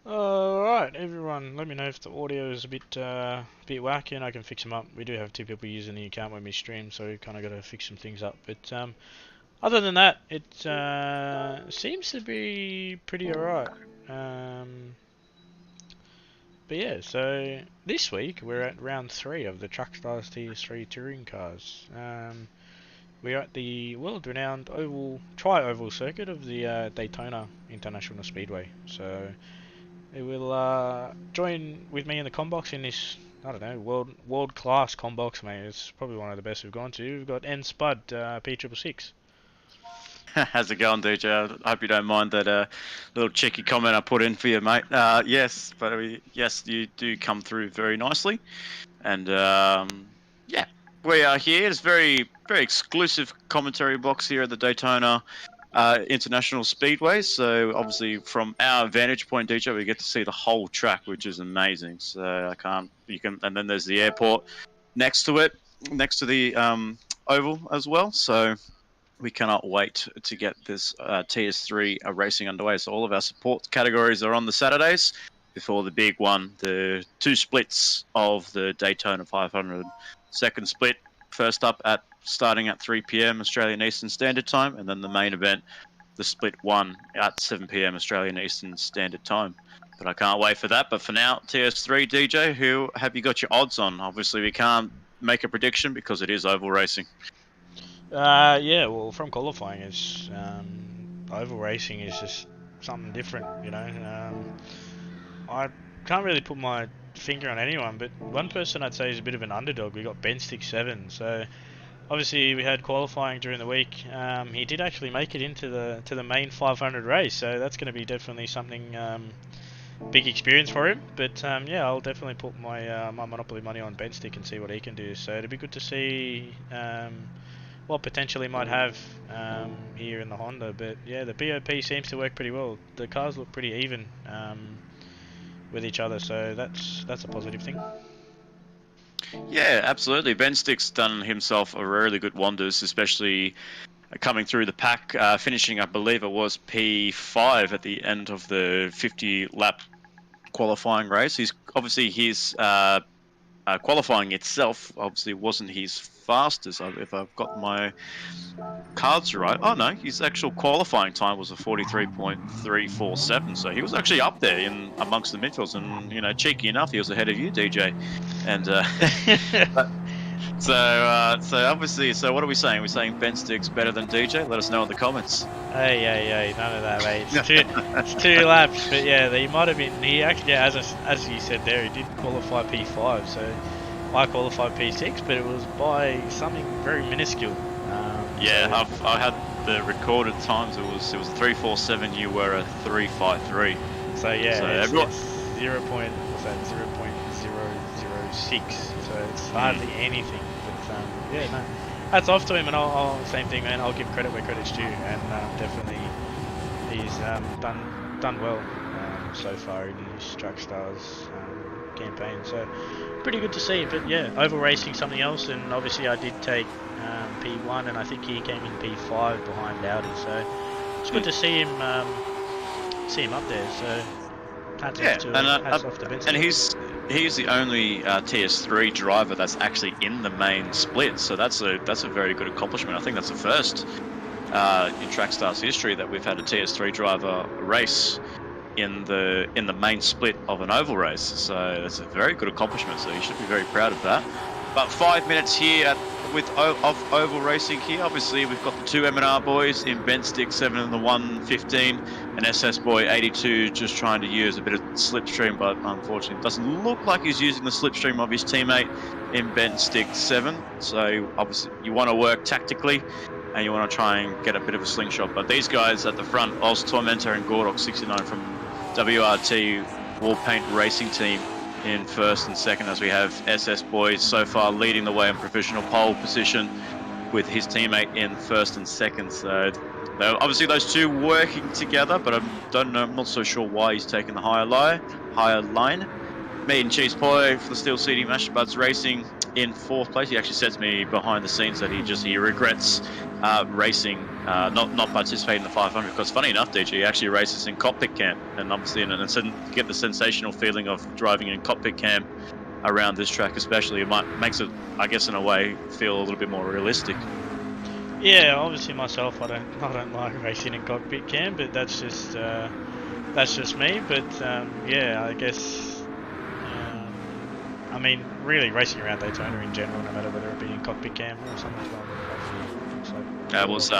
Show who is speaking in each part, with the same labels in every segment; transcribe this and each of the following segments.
Speaker 1: Alright, everyone, let me know if the audio is a bit wacky and I can fix them up. We do have two people using the account when we stream, so we kind of got to fix some things up. But other than that, it seems to be pretty alright. But yeah, so this week we're at round 3 of the Truckstars TS3 touring cars. We're at the world-renowned tri-oval circuit of the Daytona International Speedway. So they will join with me in the combox in this, I don't know, world-class combox, mate. It's probably one of the best we've gone to. We've got N Spud P666.
Speaker 2: How's it going, DJ? I hope you don't mind that little cheeky comment I put in for you, mate. Yes, yes, you do come through very nicely, and yeah, we are here. It's very exclusive commentary box here at the Daytona International Speedway. So obviously, from our vantage point, DJ, we get to see the whole track, which is amazing. So and then there's the airport next to it, next to the oval as well. So we cannot wait to get this TS3 racing underway. So all of our support categories are on the Saturdays before the big one, the 2 splits of the Daytona 500. Second split, first up starting at 3 p.m. Australian Eastern Standard Time, and then the main event, the split 1 at 7 p.m. Australian Eastern Standard Time. But I can't wait for that. But for now, TS3 DJ, who have you got your odds on? Obviously, we can't make a prediction because it is oval racing.
Speaker 1: Yeah, well, from qualifying, it's oval racing is just something different, you know. I can't really put my finger on anyone, but one person I'd say is a bit of an underdog. We got Ben67. So obviously we had qualifying during the week. He did actually make it into the main 500 race, so that's going to be definitely something big experience for him. But yeah, I'll definitely put my my Monopoly money on Ben Stick and see what he can do. So it'd be good to see what potentially might have here in the Honda. But yeah, the BOP seems to work pretty well. The cars look pretty even with each other, so that's a positive thing.
Speaker 2: Yeah, absolutely. Ben Stick's done himself a really good wonders, especially coming through the pack, finishing, I believe it was P5 at the end of the 50-lap qualifying race. He's obviously his qualifying itself obviously wasn't his fastest, if I've got my cards right. Oh no, his actual qualifying time was a 43.347, so he was actually up there in amongst the midfields, and you know, cheeky enough, he was ahead of you, DJ. And so obviously, so what are we saying? We're saying Ben Stick's better than DJ? Let us know in the comments.
Speaker 1: Hey, none of that, mate. It's two laps, but yeah, he might have been. He actually, yeah, as you said there, he did qualify P5, so I qualified P6, but it was by something very minuscule.
Speaker 2: Yeah, so I had the recorded times. It was 347. You were a 353.
Speaker 1: So yeah, so it's 0.006. So it's hardly anything. But yeah, no, hats off to him, and I'll same thing, man. I'll give credit where credit's due, and definitely he's done well so far in his Truckstars campaign. So pretty good to see. But yeah, oval racing something else, and obviously I did take P1, and I think he came in P5 behind Audi. So it's good to see him up there. So hats off to Vincent.
Speaker 2: And he's the only TS3 driver that's actually in the main split. So that's a very good accomplishment. I think that's the first in Trackstars history that we've had a TS3 driver race in the main split of an oval race. So that's a very good accomplishment. So you should be very proud of that. But 5 minutes here of oval racing here. Obviously, we've got the 2 M&R boys in Ben Stick 7 and the 115, and SS Boy 82 just trying to use a bit of slipstream, but unfortunately, it doesn't look like he's using the slipstream of his teammate in Ben Stick 7. So obviously, you want to work tactically, and you want to try and get a bit of a slingshot. But these guys at the front, Oz Tormentor and Gordok 69 from WRT Wall Paint Racing Team in first and second, as we have SS Boys so far leading the way in provisional pole position with his teammate in first and second. So obviously those two working together, but I'm not so sure why he's taken the higher line. Meat and Cheese Poi for the Steel City Mash Buds Racing in fourth place. He actually says me behind the scenes that he regrets racing not participate in the 500, because funny enough, DG, he actually races in cockpit cam, and obviously get the sensational feeling of driving in cockpit cam around this track, especially. Makes it, I guess, in a way, feel a little bit more realistic.
Speaker 1: Yeah, obviously myself, I don't like racing in cockpit cam, but that's just me. But yeah, I guess I mean, really racing around Daytona in general, no matter whether it be in cockpit cam or something's going on. Looks like
Speaker 2: That was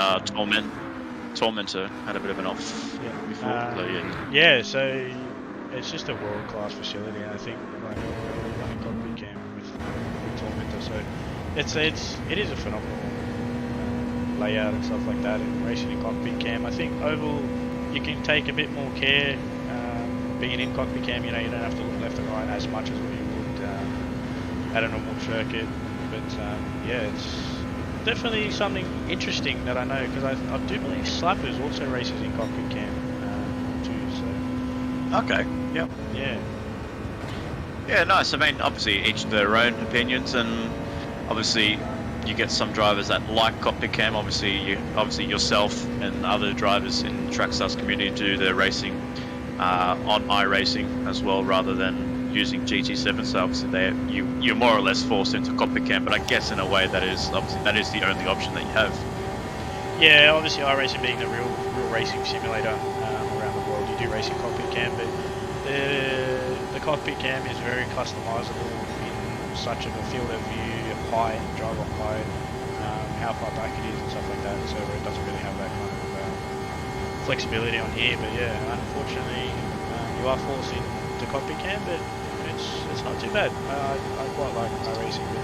Speaker 2: Tormentor had a bit of an off before. So,
Speaker 1: yeah, so it's just a world-class facility, and I think like running cockpit cam with Tormentor, so it is a phenomenal layout and stuff like that. And racing in cockpit cam, I think Oval, you can take a bit more care being in cockpit cam. You know, you don't have to look left and right as much as what you would at a normal circuit. But yeah, it's definitely something interesting that I know, because I do believe Slappers also races in cockpit cam too. So
Speaker 2: okay, yep,
Speaker 1: yeah,
Speaker 2: nice. I mean, obviously each their own opinions, and obviously you get some drivers that like cockpit cam. Obviously yourself and other drivers in the Trackstars community do their racing on iRacing as well, rather than using GT7. So obviously you're more or less forced into cockpit cam. But I guess in a way that is the only option that you have.
Speaker 1: Yeah, obviously iRacing being the real racing simulator around the world, you do race in cockpit cam, but the cockpit cam is very customizable in such of a field of view, height, driver height, how far back it is and stuff like that, so it doesn't really have that kind of flexibility on here. But yeah, unfortunately you are forced into cockpit cam, but it's not too bad. I quite like iRacing, but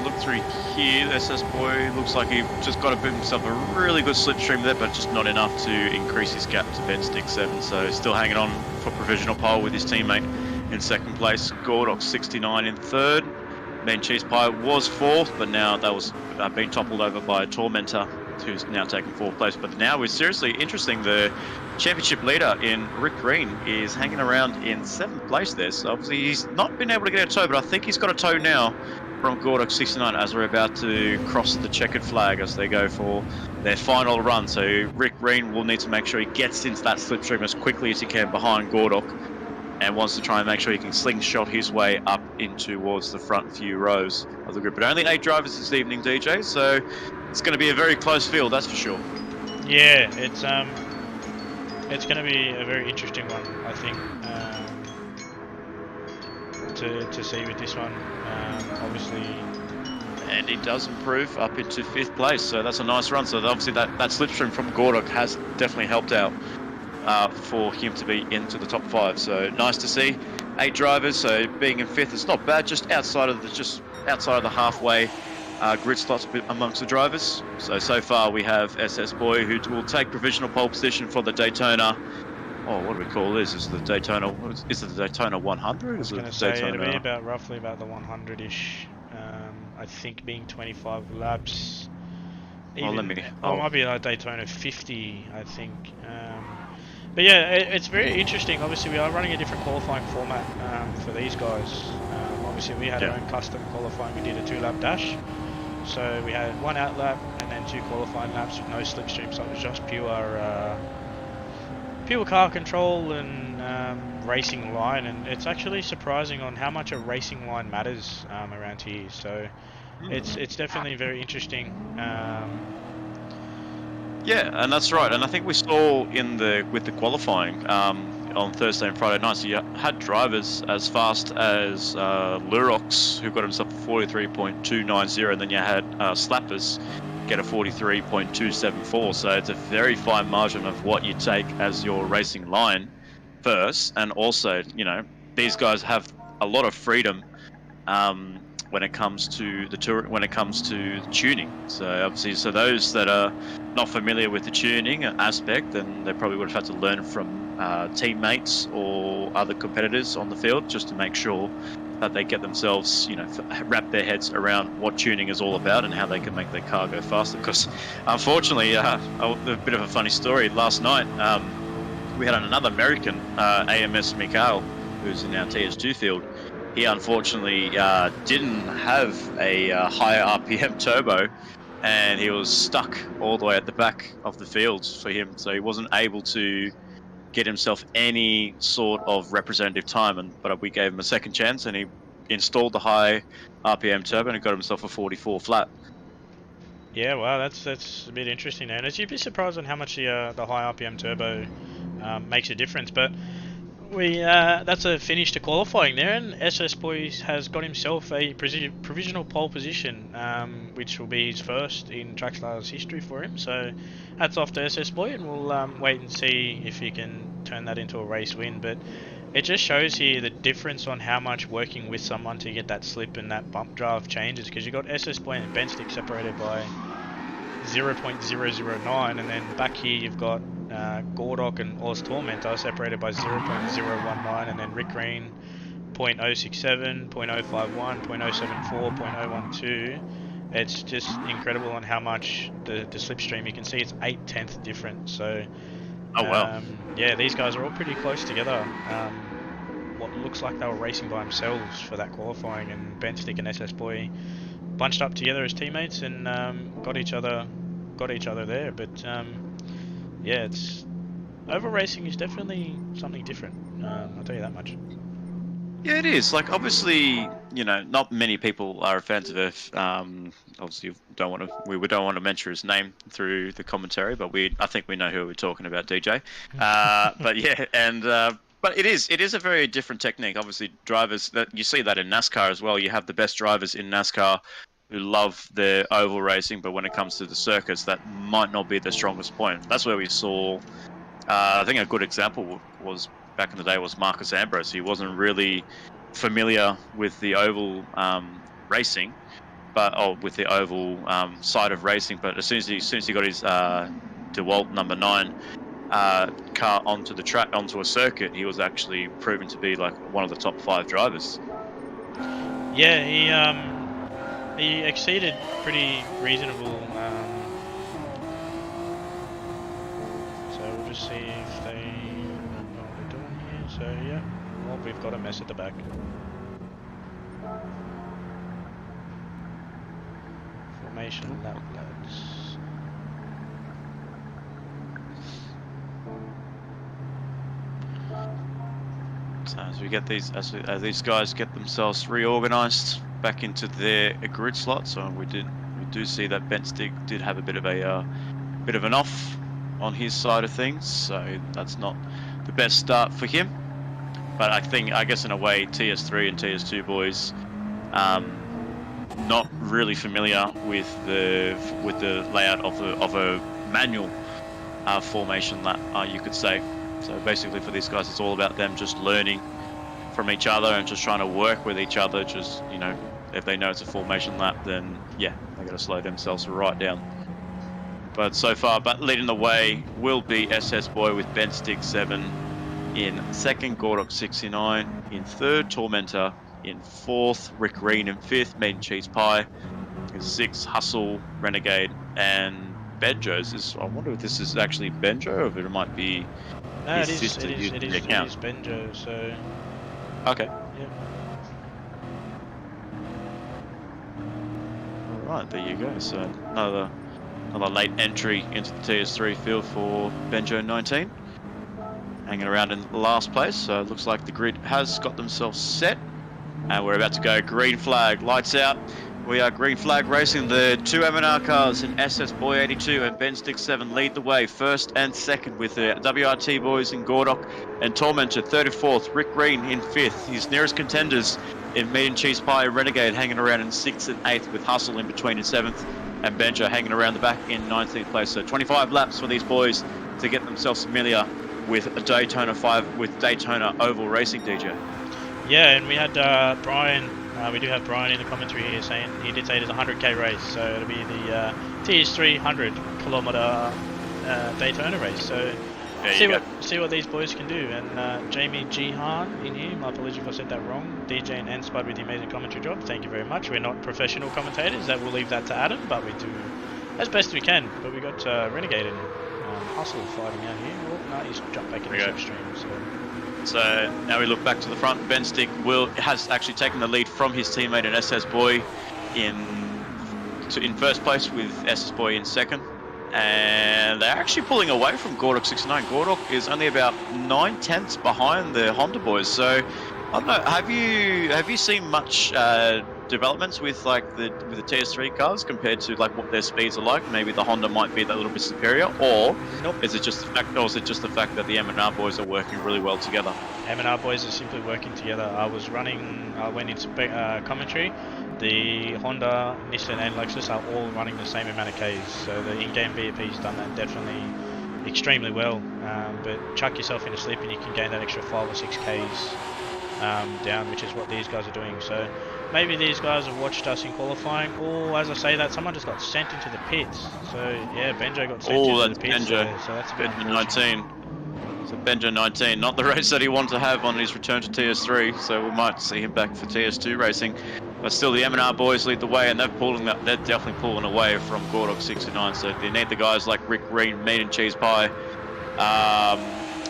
Speaker 2: look through here, SS Boy looks like he just got to put himself a really good slipstream there, but just not enough to increase his gap to Ben Stick 7, so still hanging on for provisional pole with his teammate in second place. Gordok 69 in third. Ben Cheese Pie was fourth, but now that was being toppled over by Tormentor, who's now taking fourth place. But now it's seriously interesting. The championship leader in Rick Green is hanging around in seventh place there. So obviously he's not been able to get a toe, but I think he's got a toe now from Gordok 69 as we're about to cross the checkered flag as they go for their final run. So Rick Green will need to make sure he gets into that slipstream as quickly as he can behind Gordok, and wants to try and make sure he can slingshot his way up in towards the front few rows of the group. But only 8 drivers this evening, DJ, so it's going to be a very close field, that's for sure.
Speaker 1: Yeah, it's going to be a very interesting one, I think, to see with this one. Obviously,
Speaker 2: and he does improve up into 5th place, so that's a nice run. So obviously that slipstream from Gordok has definitely helped out for him to be into the top 5. So nice to see. 8 drivers, so being in 5th is not bad, just outside of the halfway grid slots amongst the drivers. So far we have SS Boy, who will take provisional pole position for the Daytona. Oh, what do we call this? Is it the Daytona 100?
Speaker 1: I was going to say it'll be roughly about the 100-ish. I think being 25 laps. It might be like Daytona 50, I think. But yeah, it's very interesting. Obviously, we are running a different qualifying format for these guys. Obviously, we had our own custom qualifying. We did a 2-lap dash. So we had 1 out lap and then 2 qualifying laps with no slipstream. So it was just pure car control and racing line. And it's actually surprising on how much a racing line matters around here. So it's definitely very interesting.
Speaker 2: Yeah, and that's right. And I think we saw with the qualifying on Thursday and Friday nights, you had drivers as fast as Lurox, who got himself a 43.290, and then you had Slappers get a 43.274. So it's a very fine margin of what you take as your racing line first, and also, you know, these guys have a lot of freedom when it comes to the tuning. So obviously, those that are not familiar with the tuning aspect, then they probably would have had to learn from teammates or other competitors on the field, just to make sure that they get themselves, you know, wrap their heads around what tuning is all about and how they can make their car go faster. Because unfortunately, a bit of a funny story, last night we had another American, AMS Mikhail, who's in our TS2 field. He unfortunately didn't have a higher RPM turbo and he was stuck all the way at the back of the field for him, so he wasn't able to get himself any sort of representative time. But we gave him a second chance, and he installed the high RPM turbo and got himself a 44 flat.
Speaker 1: Yeah, wow, that's a bit interesting there. And you'd be surprised on how much the high RPM turbo makes a difference. But that's a finish to qualifying there, and SS Boys has got himself a provisional pole position, which will be his first in Trackstar's history for him. So hats off to SS Boy, and we'll wait and see if he can turn that into a race win. But it just shows here the difference on how much working with someone to get that slip and that bump drive changes, because you've got SS Boy and Benstick separated by 0.009, and then back here you've got Gordok and Oz Tormentor separated by 0.019, and then Rick Green 0.067, 0.051, 0.074, 0.012. It's just incredible on how much the slipstream. You can see it's 8/10 different. So
Speaker 2: oh wow,
Speaker 1: yeah, these guys are all pretty close together. What looks like they were racing by themselves for that qualifying, and Benstick and SS Boy bunched up together as teammates and got each other there. But yeah, it's oval racing is definitely something different. I'll tell you that much.
Speaker 2: yeah, it is. Like, obviously, you know, not many people are fans of it. Obviously, we don't want to mention his name through the commentary, but I think we know who we're talking about, DJ. But yeah, and but it is a very different technique. Obviously, drivers that you see that in NASCAR as well. You have the best drivers in NASCAR who love their oval racing, but when it comes to the circuits, that might not be their strongest point. That's where we saw. I think a good example was back in the day was Marcus Ambrose. He wasn't really familiar with the oval racing, with the oval side of racing. But as soon as he got his DeWalt number 9 car onto the track, onto a circuit, he was actually proven to be like one of the top 5 drivers.
Speaker 1: Yeah, he exceeded pretty reasonable. So we'll just see if they know what they're doing here. So yeah, well, we've got a mess at the back. Formation lap lads.
Speaker 2: So as we get these, as these guys get themselves reorganised back into their grid slot, so we do see that Benstick did have a bit of an off on his side of things, so that's not the best start for him. But I guess in a way, TS3 and TS2 boys, not really familiar with the layout of a manual formation lap, you could say. So basically, for these guys, it's all about them just learning from each other and just trying to work with each other. Just, you know, if they know it's a formation lap, then yeah, they got to slow themselves right down. But so far, leading the way will be SS Boy with Benstick 7 in second, Gordok 69 in third, Tormentor in fourth, Rick Green in fifth, Meat and Cheese Pie in sixth, Hustle, Renegade, and Benjo's. I wonder if this is actually Benjo or if it might be his sister using the account.
Speaker 1: It is Benjo, so...
Speaker 2: Okay.
Speaker 1: Yeah.
Speaker 2: Alright, there you go. So another late entry into the TS3 field for Benjo 19. Hanging around in last place, so it looks like the grid has got themselves set. And we're about to go green flag, lights out. We are green flag racing. The two M&R cars in SS Boy 82 and Benstick 7 lead the way, first and second, with the WRT boys in Gordok and Tormentor 34th, Rick Green in 5th. His nearest contenders in Meat and Cheese Pie and Renegade hanging around in 6th and 8th, with Hustle in between in 7th, and Benjo hanging around the back in 19th place. So 25 laps for these boys to get themselves familiar with a Daytona Oval racing, DJ.
Speaker 1: Yeah, and we had Brian. We do have Brian in the commentary here saying he did say it is a 100k race, so it'll be the TS3 100km Daytona race. So see what these boys can do. And Jamie Jihan in here. My apologies if I said that wrong. DJ and Spud with the amazing commentary job. Thank you very much. We're not professional commentators. That we'll leave that to Adam, but we do as best we can. But we got Renegade and Hustle fighting out here. Oh, no, he's jumped back in the slipstream.
Speaker 2: So now we look back to the front. Benstick has actually taken the lead from his teammate in SS Boy in in first place with SS Boy in second. And they're actually pulling away from Gordok 69. Gordok is only about 9/10 behind the Honda boys. So I don't know. Have you seen much developments with the TS3 cars compared to like what their speeds are like? Maybe the Honda might be that little bit superior, or
Speaker 1: Nope.
Speaker 2: is it just the fact? Or is it just the fact that the M&R boys are working really well together?
Speaker 1: M&R boys are simply working together. I went into commentary. The Honda, Nissan and Lexus are all running the same amount of Ks, so the in-game VP's done that definitely extremely well. But chuck yourself in a sleep and you can gain that extra 5 or 6 Ks down, which is what these guys are doing. So maybe these guys have watched us in qualifying, or as I say that, someone just got sent into the pits. So yeah, Benjo got sent into the pits.
Speaker 2: Benjo.
Speaker 1: So that's a bit
Speaker 2: Benjo
Speaker 1: unfortunate.
Speaker 2: 19. So Benjo 19, not the race that he wanted to have on his return to TS3, so we might see him back for TS2 racing. But still, the M&R boys lead the way, and they're definitely pulling away from Gordok 69. So they need the guys like Rick Green, Meat and Cheese Pie,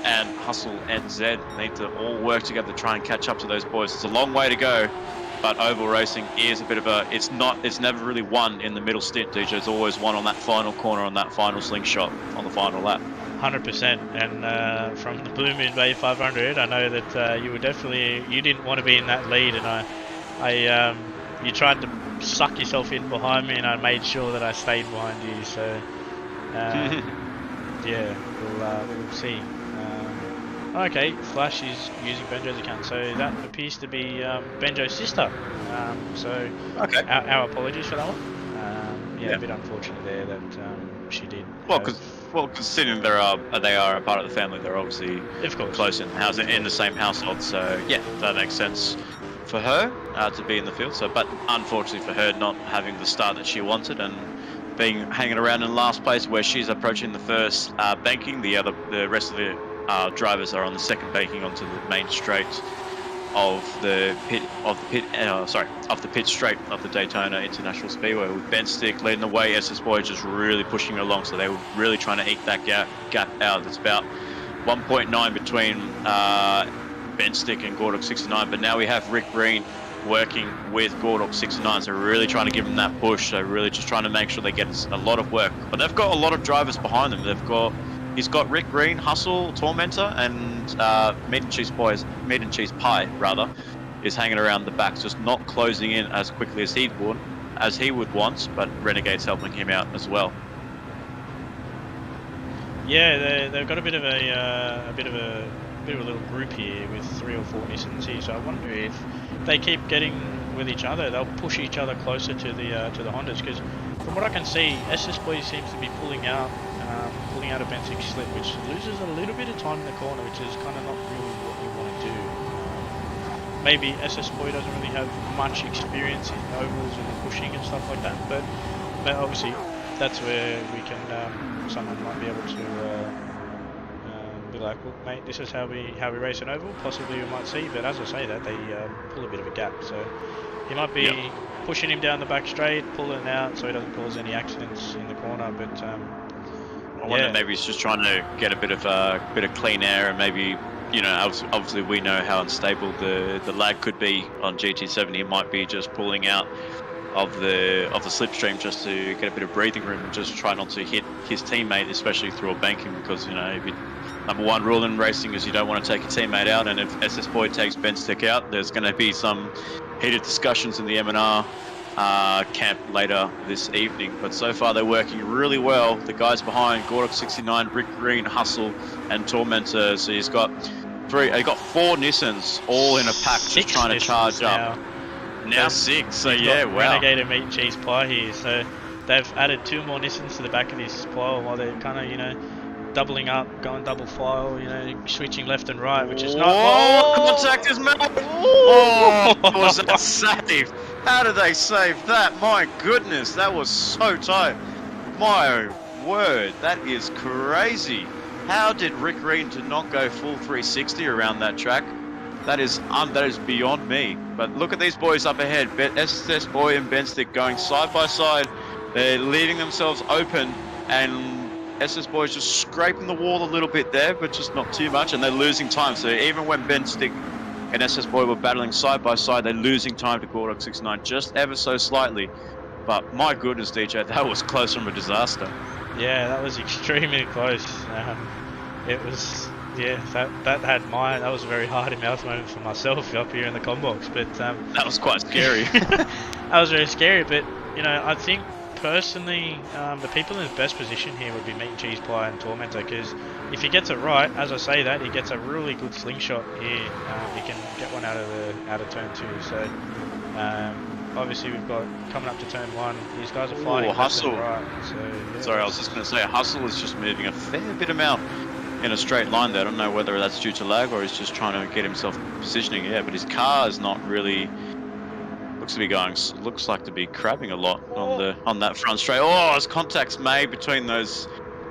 Speaker 2: and Hustle and Zed need to all work together to try and catch up to those boys. It's a long way to go, but oval racing is a bit of a, it's never really won in the middle stint, DJ. It's always won on that final corner, on that final slingshot, on the final lap.
Speaker 1: 100%, and from the Blue Moon Bay 500, I know that you didn't want to be in that lead, and you tried to suck yourself in behind me, and I made sure that I stayed behind you. So yeah, we'll see. Okay, Flash is using Benjo's account, so that appears to be Benjo's sister. So
Speaker 2: Okay.
Speaker 1: our apologies for that one. Yeah, a bit unfortunate there that she did.
Speaker 2: Well, considering they are a part of the family, they're obviously
Speaker 1: of course
Speaker 2: close in housing in the same household. So yeah, that makes sense for her to be in the field. So, but unfortunately for her, not having the start that she wanted and hanging around in last place, where she's approaching the first banking. The rest of the drivers are on the second banking onto the main straight of the pit straight of the Daytona International Speedway, with Ben Stick leading the way. SS Boy just really pushing along, so they were really trying to eke that gap out. It's about 1.9 between Ben Stick and Gordok 69, but now we have Rick Green working with Gordok 69, so we're really trying to give them that push. So really just trying to make sure they get a lot of work, but they've got a lot of drivers behind them. He's got Rick Green, Hustle, Tormentor, and Meat and Cheese Pie rather, is hanging around the back, just not closing in as quickly as he would want. But Renegade's helping him out as well.
Speaker 1: Yeah, they've got a bit of a little group here with 3 or 4 Nissans here. So I wonder if they keep getting with each other, they'll push each other closer to the Hondas. Because from what I can see, SS Boy seems to be pulling out a Benthic slip, which loses a little bit of time in the corner, which is kind of not really what you want to do. Maybe SS Boy doesn't really have much experience in ovals and pushing and stuff like that, but obviously that's where we can someone might be able to be like, well, mate, this is how we race an oval. Possibly we might see, but as I say that, they pull a bit of a gap, so he might be pushing him down the back straight, pulling out so he doesn't cause any accidents in the corner. But
Speaker 2: I wonder maybe he's just trying to get a bit of clean air, and maybe, you know, obviously we know how unstable the lag could be on GT7. He might be just pulling out of the slipstream just to get a bit of breathing room and just try not to hit his teammate, especially through a banking, because, you know, number one rule in racing is you don't want to take your teammate out, and if SS Boy takes Ben Stick out, there's going to be some heated discussions in the M&R camp later this evening. But so far they're working really well. The guys behind, Gordok 69, Rick Green, Hustle, and Tormentor. So he's got 4 Nissans all in a pack, just trying to charge up. Now 6. So yeah, wow.
Speaker 1: Renegade and Meat and Cheese Pie here. So they've added 2 more Nissans to the back of this pile while they're kind of, you know, doubling up, going double file, you know, switching left and right, which is not.
Speaker 2: Oh, contact his mouth! Oh, was that saved? How did they save that? My goodness, that was so tight. My word, that is crazy. How did Rick Green not go full 360 around that track? That is beyond me. But look at these boys up ahead. SS Boy and Ben Stick going side by side. They're leaving themselves open, and SS Boy's just scraping the wall a little bit there, but just not too much, and they're losing time. So even when Ben Stick and SS Boy were battling side by side, they're losing time to Gordok 69 just ever so slightly. But my goodness, DJ, that was close from a disaster.
Speaker 1: Yeah, that was extremely close. It was, yeah, that was a very hard mouth moment for myself up here in the comm box. But
Speaker 2: that was quite scary.
Speaker 1: that was very scary. But you know, I think personally, the people in the best position here would be Meat and Cheese Pie and Tormentor, because if he gets it right, as I say that, he gets a really good slingshot here. He can get one out of turn 2. So obviously we've got coming up to turn 1. These guys are fighting left and right. So, yeah.
Speaker 2: Sorry, I was just going to say, Hustle is just moving a fair bit amount in a straight line there. I don't know whether that's due to lag or he's just trying to get himself positioning. Yeah, but his car is not really. Looks like to be crabbing a lot on that front straight. Oh, as contact's made between those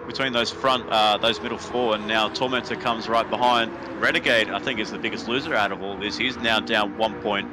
Speaker 2: middle 4, and now Tormentor comes right behind. Renegade, I think, is the biggest loser out of all this. He's now down 1 point.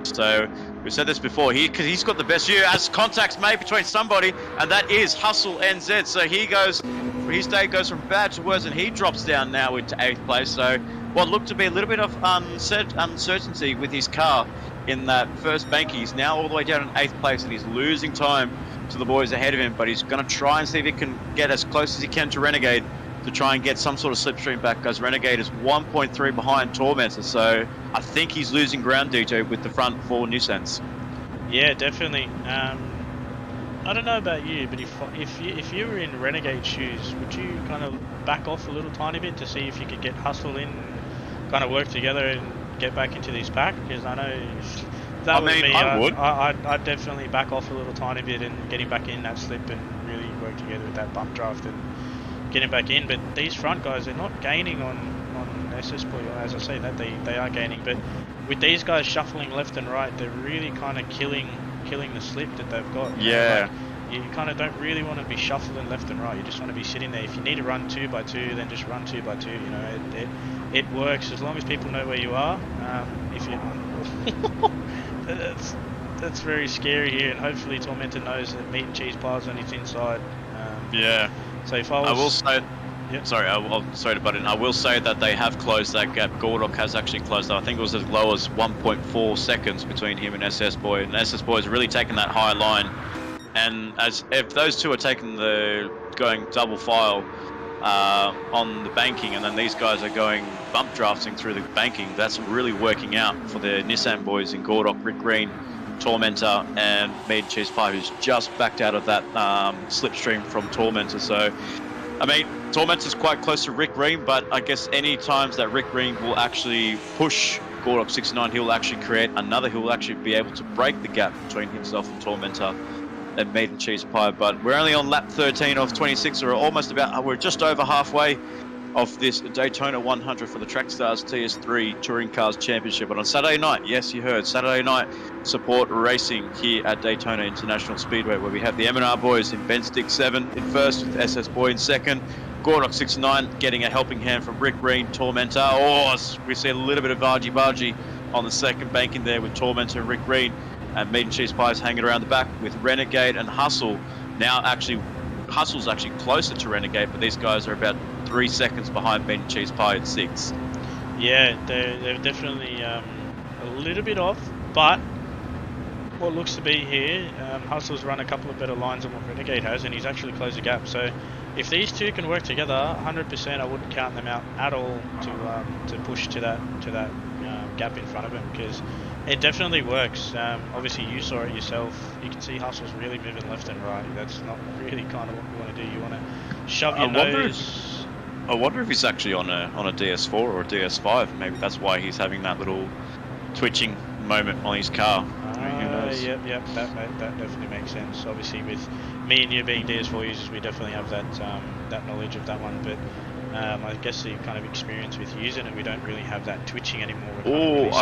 Speaker 2: So we've said this before, because he's got the best view as contact's made between somebody, and that is Hustle NZ. So his day goes from bad to worse, and he drops down now into 8th place. So what looked to be a little bit of uncertainty with his car in that first bank, he's now all the way down in 8th place, and he's losing time to the boys ahead of him. But he's going to try and see if he can get as close as he can to Renegade to try and get some sort of slipstream back, because Renegade is 1.3 behind Tormentor. So I think he's losing ground, DJ, with the front 4 Nissans.
Speaker 1: Yeah, definitely. I don't know about you, but if you were in Renegade shoes, would you kind of back off a little tiny bit to see if you could get Hustle in, kind of work together and get back into this pack? Because I know if that was me, I'd definitely back off a little tiny bit and get him back in that slip and really work together with that bump draft and get him back in. But these front guys, they're not gaining on SS Boy. As I say that, they are gaining, but with these guys shuffling left and right, they're really kind of killing the slip that they've got.
Speaker 2: Yeah.
Speaker 1: You kind of don't really want to be shuffling left and right. You just want to be sitting there. If you need to run 2x2, then just run 2x2. You know, it works as long as people know where you are. If you, that's very scary here, and hopefully Tormentor knows that Meat and Cheese Pie's on his inside.
Speaker 2: Yeah.
Speaker 1: So if I will say.
Speaker 2: Yep. Sorry to butt in. I will say that they have closed that gap. Gordok has actually closed that. I think it was as low as 1.4 seconds between him and SS Boy. And SS Boy has really taken that high line. And if those two are going double file on the banking, and then these guys are going bump drafting through the banking, that's really working out for the Nissan boys in Gordok, Rick Green, Tormentor, and Meat and Cheese Pie, who's just backed out of that slipstream from Tormentor. So, I mean, Tormentor's quite close to Rick Green, but I guess any times that Rick Green will actually push Gordok 69, he'll actually create another. He'll actually be able to break the gap between himself and Tormentor and Meat and Cheese Pie. But we're only on lap 13 of 26. We're just over halfway of this Daytona 100 for the Trackstars TS3 Touring Cars Championship. And on Saturday night, yes, you heard, Saturday night support racing here at Daytona International Speedway, where we have the M&R boys in Ben Stick 7 in first, with SS Boy in second, Gordok 69 getting a helping hand from Rick Green, Tormentor. Oh, we see a little bit of argy-bargy on the second bank in there with Tormentor and Rick Green, and Meat and Cheese Pie is hanging around the back with Renegade and Hustle. Now Hustle's actually closer to Renegade, but these guys are about 3 seconds behind Meat and Cheese Pie at 6.
Speaker 1: Yeah, they're definitely a little bit off, but what looks to be here, Hustle's run a couple of better lines than what Renegade has, and he's actually closed the gap. So if these two can work together, 100% I wouldn't count them out at all to push to that gap in front of him, because it definitely works. Obviously you saw it yourself. You can see Hustle's really moving left and right. That's not really kind of what you want to do. You want to shove your nose.
Speaker 2: I wonder if he's actually on a DS4 or a DS5. Maybe that's why he's having that little twitching moment on his car.
Speaker 1: Yep, that definitely makes sense. Obviously, with me and you being DS4 users, we definitely have that knowledge of that one. But I guess the kind of experience with using it, we don't really have that twitching anymore.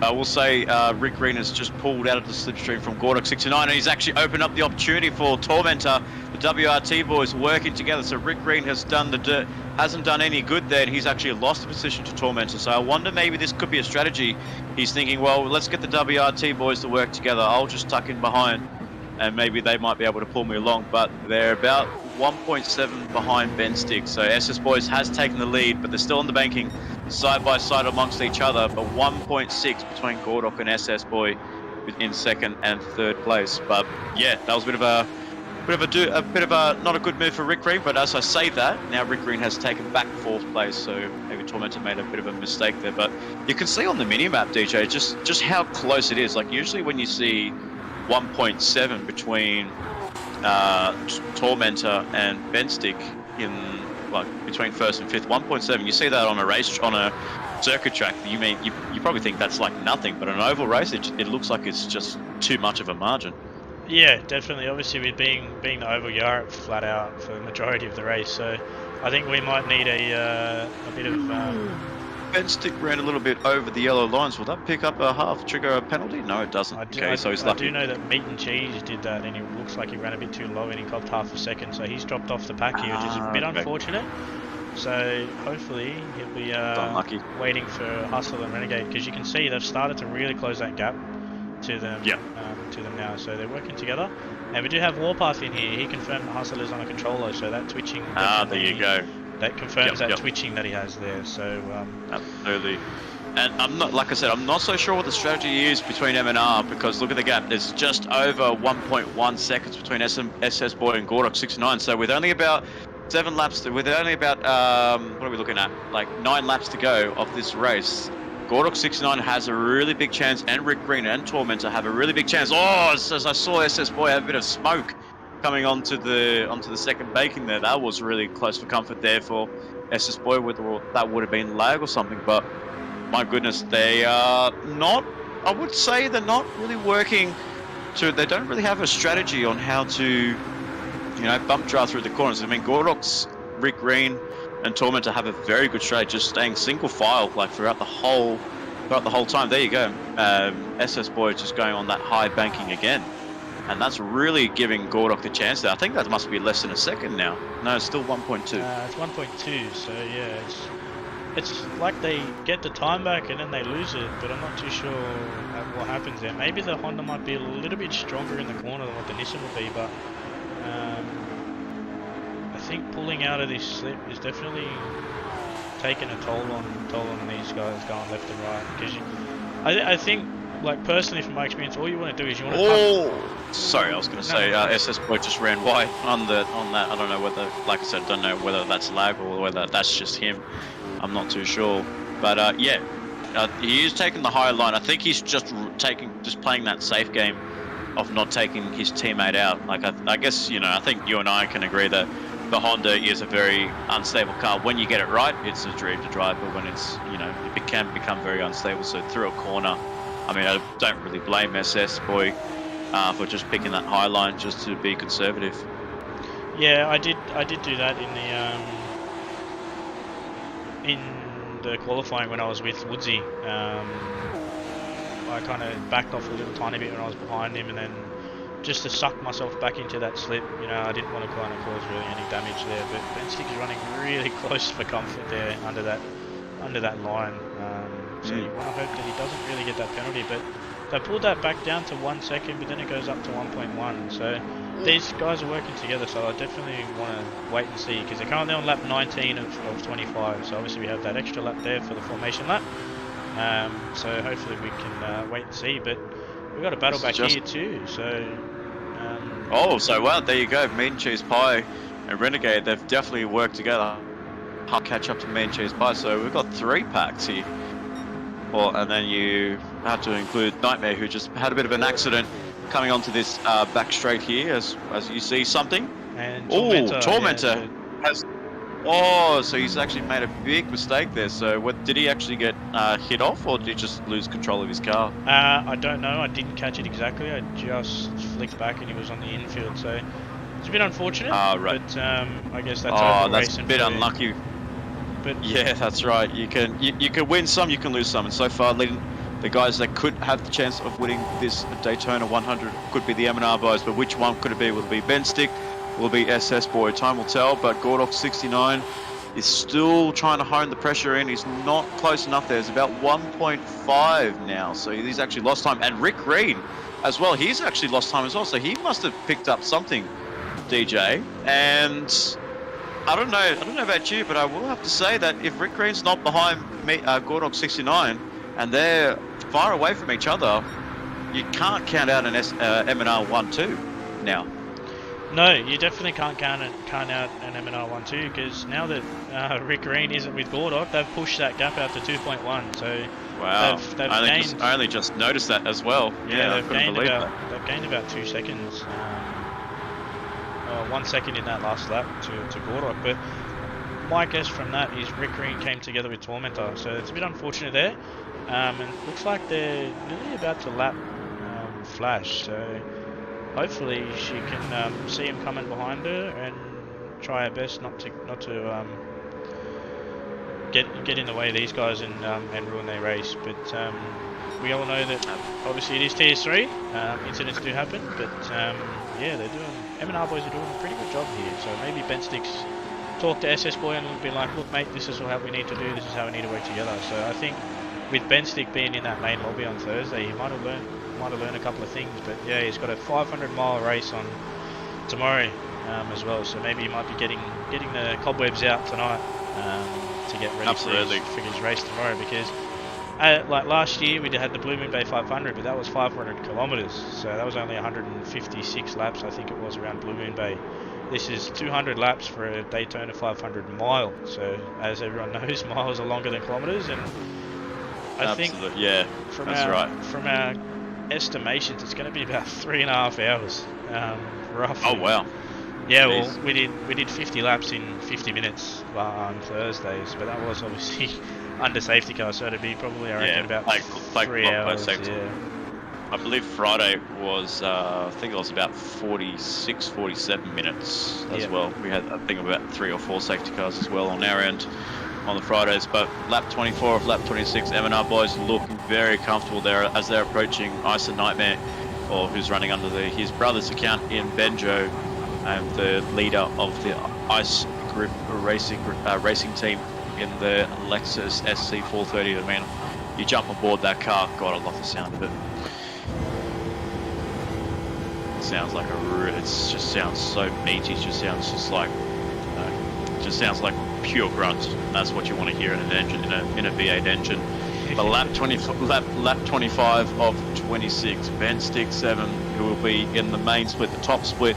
Speaker 2: I will say Rick Green has just pulled out of the slipstream from Gordok 69, and he's actually opened up the opportunity for Tormentor. The WRT boys working together, so Rick Green hasn't done any good there, and he's actually lost the position to Tormentor. So I wonder, maybe this could be a strategy. He's thinking, well, let's get the WRT boys to work together. I'll just tuck in behind, and maybe they might be able to pull me along. But they're about 1.7 behind Ben Stick. So SS Boys has taken the lead, but they're still on the banking, side by side amongst each other. But 1.6 between Gordok and SS Boy in second and third place. But yeah, that was a bit of a not a good move for Rick Green. But as I say that, now Rick Green has taken back fourth place, so maybe Tormentor made a bit of a mistake there. But you can see on the mini map, DJ, just how close it is. Like usually when you see 1.7 between Tormentor and Benstick in between first and fifth, 1.7. You see that on a circuit track. You probably think that's like nothing, but on an oval race, it looks like it's just too much of a margin.
Speaker 1: Yeah, definitely. Obviously, with being the oval, you are flat out for the majority of the race. So I think we might need a bit of.
Speaker 2: Benstick ran a little bit over the yellow lines. Will that pick up a half, trigger a penalty? No, it doesn't. So he's lucky.
Speaker 1: I do know that Meat and Cheese did that, and it looks like he ran a bit too low, and he copped half a second. So he's dropped off the pack here, which is a bit unfortunate. So hopefully he'll be waiting for Hustle and Renegade, because you can see they've started to really close that gap to them. To them now. So they're working together. And we do have Warpath in here. He confirmed that Hustle is on a controller, so that twitching.
Speaker 2: There you go.
Speaker 1: That confirms that twitching that he has there. So
Speaker 2: absolutely. And I'm not so sure what the strategy is between M&R, because look at the gap. There's just over 1.1 seconds between SS Boy and Gordok 69. So with only about 7 laps, what are we looking at? Like 9 laps to go of this race. Gordok 69 has a really big chance, and Rick Green and Tormentor have a really big chance. Oh, as I saw SS Boy have a bit of smoke coming onto the second baking there. That was really close for comfort there for SS Boy. That would have been lag or something, but my goodness, they are not. I would say they're not really working. They don't really have a strategy on how to, bump draft through the corners. I mean, Gordok's Rick Green and Tormentor have a very good strategy, just staying single file throughout the whole time. There you go. SS Boy just going on that high banking again, and that's really giving Gordok the chance there. I think that must be less than a second now. No, it's still 1.2.
Speaker 1: It's 1.2. So yeah, it's like they get the time back and then they lose it, but I'm not too sure what happens there. Maybe the Honda might be a little bit stronger in the corner than what the Nissan will be, but I think pulling out of this slip is definitely taking a toll on these guys going left and right. Because I think, like personally, from my experience, all you want to do is you want to.
Speaker 2: Sorry, I was going to say SS Boy just ran wide on that. I don't know whether, like I said, don't know whether that's lag or whether that's just him. I'm not too sure, but he is taking the higher line. I think he's just playing that safe game of not taking his teammate out. Like I guess I think you and I can agree that the Honda is a very unstable car. When you get it right, it's a dream to drive, but when it's it can become very unstable. So through a corner, I mean, I don't really blame SS Boy for just picking that high line just to be conservative.
Speaker 1: Yeah, I did do that in the qualifying when I was with Woodsy. I kind of backed off a little tiny bit when I was behind him, and then just to suck myself back into that slip, I didn't want to kind of cause really any damage there. But Benstick is running really close for comfort there under that line. So you want to hope that he doesn't really get that penalty. But they pulled that back down to 1 second, but then it goes up to 1.1. So these guys are working together. So I definitely want to wait and see, because they're currently on lap 19 of 25. So obviously we have that extra lap there for the formation lap. So hopefully we can wait and see. But we've got a battle back here too. So.
Speaker 2: There you go. Meat and Cheese Pie and Renegade, they've definitely worked together. I'll catch up to Meat and Cheese Pie. So we've got 3 packs here. And then you have to include Nightmare, who just had a bit of an accident coming onto this back straight here, as you see something.
Speaker 1: And
Speaker 2: Tormentor has. So he's actually made a big mistake there. So did he actually get hit off, or did he just lose control of his car?
Speaker 1: I don't know. I didn't catch it exactly. I just flicked back and he was on the infield. So it's a bit unfortunate.
Speaker 2: Right.
Speaker 1: But I guess that's
Speaker 2: that's a bit unlucky.
Speaker 1: But
Speaker 2: yeah, that's right. You can win some, you can lose some. And so far, the guys that could have the chance of winning this Daytona 100 could be the M&R boys. But which one could it be? Will it be Benstick? Will be SS Boy? Time will tell. But Gordok 69 is still trying to hone the pressure in. He's not close enough there. It's about 1.5 now. So he's actually lost time. And Rick Green as well. He's actually lost time as well. So he must have picked up something, DJ. And I don't know about you, but I will have to say that if Rick Green's not behind Gordok 69 and they're far away from each other, you can't count out an M&R 1-2 now.
Speaker 1: No, you definitely can't count out an M&R 1-2 because now that Rick Green isn't with Gordock, they've pushed that gap out to 2.1. So
Speaker 2: Wow,
Speaker 1: they've
Speaker 2: I
Speaker 1: gained.
Speaker 2: only just noticed that as well. Yeah, I couldn't believe that.
Speaker 1: They've gained about 2 seconds, 1 second in that last lap to Gordock. But my guess from that is Rick Green came together with Tormentor, so it's a bit unfortunate there. And it looks like they're nearly about to lap Flash. So hopefully she can see him coming behind her and try her best not to get in the way of these guys and ruin their race. But we all know that obviously it is TS3. Incidents do happen, but yeah, M&R boys are doing a pretty good job here. So maybe Ben Sticks talk to SS Boy and be like, look mate, this is what we need to do. This is how we need to work together. So I think with Ben Stick being in that main lobby on Thursday, he might have learned a couple of things. But yeah, he's got a 500-mile race on tomorrow as well. So maybe he might be getting the cobwebs out tonight to get ready for his race tomorrow. Because like last year we had the Blue Moon Bay 500, but that was 500 kilometers. So that was only 156 laps, I think it was, around Blue Moon Bay. This is 200 laps for a Daytona 500 mile. So as everyone knows, miles are longer than kilometers, and I think from our estimations, it's going to be about 3.5 hours, roughly.
Speaker 2: Oh wow!
Speaker 1: Yeah, jeez. Well, we did 50 laps in 50 minutes on Thursdays, but that was obviously under safety car, so it'd be probably I reckon about 3 hours. Yeah.
Speaker 2: I believe Friday was, I think it was about 46, 47 minutes as well. We had, I think, about 3 or 4 safety cars as well on our end on the Fridays. But lap 24 of lap 26, M&R boys looking very comfortable there as they're approaching Ice and Nightmare, or who's running under his brother's account in Benjo, and the leader of the Ice Group racing team in the Lexus SC430. I mean, you jump aboard that car, God, I love the sound of it. Sounds like it just sounds so meaty. It just sounds like pure grunt. That's what you want to hear in an engine, in a V8 engine. But lap 25 of 26, Ben Stick 7, who will be in the main split, the top split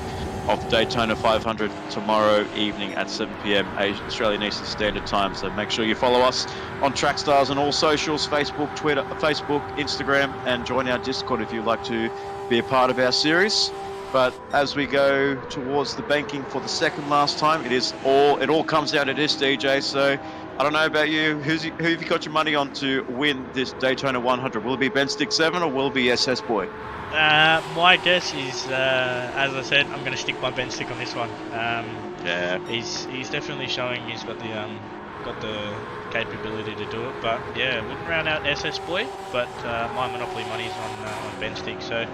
Speaker 2: of the Daytona 500 tomorrow evening at 7 p.m. Australian Eastern Standard Time. So make sure you follow us on Trackstars on all socials: Facebook, Twitter, Instagram, and join our Discord if you'd like to be a part of our series. But as we go towards the banking for the second last time, it all comes down to this, DJ. So I don't know about you. Who have you got your money on to win this Daytona 100? Will it be Ben Stick 7 or will it be SS Boy?
Speaker 1: My guess is, as I said, I'm going to stick by Ben Stick on this one.
Speaker 2: Yeah.
Speaker 1: He's definitely showing he's got the capability to do it. But yeah, wouldn't round out SS Boy. But my monopoly money's on Ben Stick. So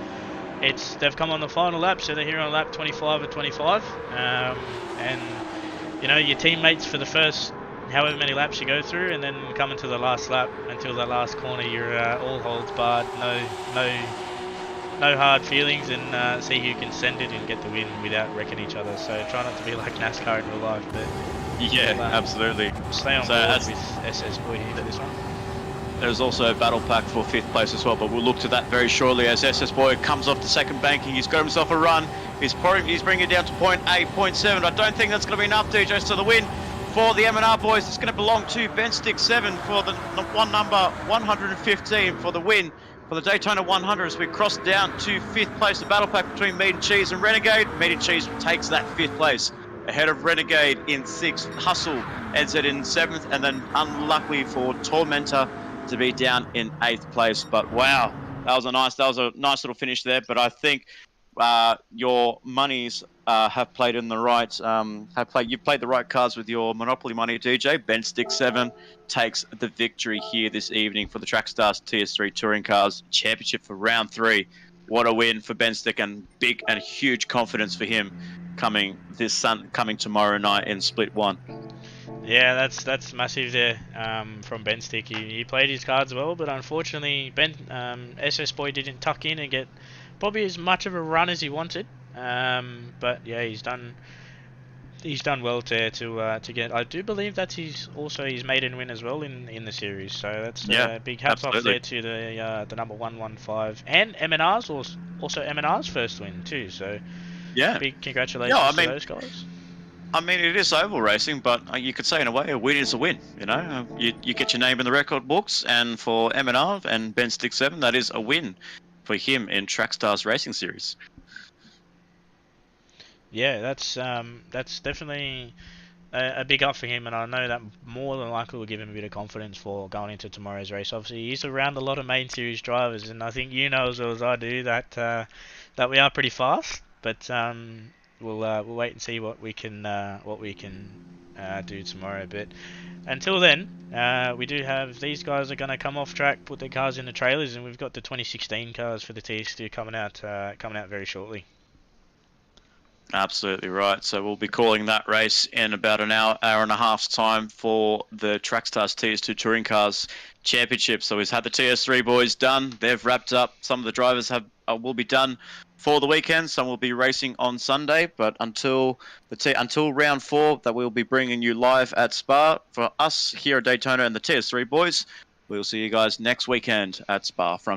Speaker 1: they've come on the final lap, so they're here on lap 25 of 25. And you know, your teammates for the first however many laps you go through, and then coming to the last lap until the last corner, you're all holds barred, no hard feelings, and see who can send it and get the win without wrecking each other. So try not to be like NASCAR in real life, but
Speaker 2: yeah, absolutely.
Speaker 1: Stay on board with SS Boy here for this one.
Speaker 2: There's also a battle pack for 5th place as well, but we'll look to that very shortly as SS Boy comes off the second banking. He's got himself a run. He's bringing it down to 0.8, 0.7. I don't think that's going to be enough, DJ. So the win for the M&R boys is going to belong to Ben Stick 7 for the number 115 for the win for the Daytona 100 as we cross down to 5th place. The battle pack between Meat and Cheese and Renegade. Meat and Cheese takes that 5th place ahead of Renegade in 6th. Hustle ends it in 7th, and then unluckily for Tormentor to be down in 8th place. But wow, that was a nice little finish there. But I think your monies have played in the right. You've played the right cards with your monopoly money, DJ. Ben Stick 7 takes the victory here this evening for the Trackstars TS3 Touring Cars Championship for round 3. What a win for Ben Stick, and big and huge confidence for him coming tomorrow night in Split 1.
Speaker 1: Yeah, that's massive there from Ben Stick. He played his cards well, but unfortunately SS Boy didn't tuck in and get probably as much of a run as he wanted. But yeah, he's done he's done well to get. I do believe that's his maiden win as well in the series. So that's
Speaker 2: Yeah,
Speaker 1: big hats off
Speaker 2: absolutely.
Speaker 1: there to the number 115 and MNR's also MNR's first win too. So
Speaker 2: Yeah.
Speaker 1: big
Speaker 2: Yeah,
Speaker 1: congratulations to those guys.
Speaker 2: I mean, it is oval racing, but you could say in a way a win is a win. You know, you get your name in the record books, and for M&R and Ben Stick 7, that is a win for him in Trackstars Racing Series.
Speaker 1: Yeah, that's definitely a big up for him, and I know that more than likely will give him a bit of confidence for going into tomorrow's race. Obviously, he's around a lot of main series drivers, and I think you know as well as I do that that we are pretty fast. But we'll wait and see what we can do tomorrow. But until then, we do have these guys are going to come off track, put their cars in the trailers, and we've got the 2016 cars for the TS2 coming out very shortly.
Speaker 2: Absolutely right. So we'll be calling that race in about an hour and a half's time for the Trackstars TS2 Touring Cars Championship. So we've had the TS3 boys done. They've wrapped up. Some of the drivers will be done for the weekend. Some will be racing on Sunday. But until round 4, that we'll be bringing you live at Spa for us here at Daytona and the TS3 boys. We'll see you guys next weekend at Spa. From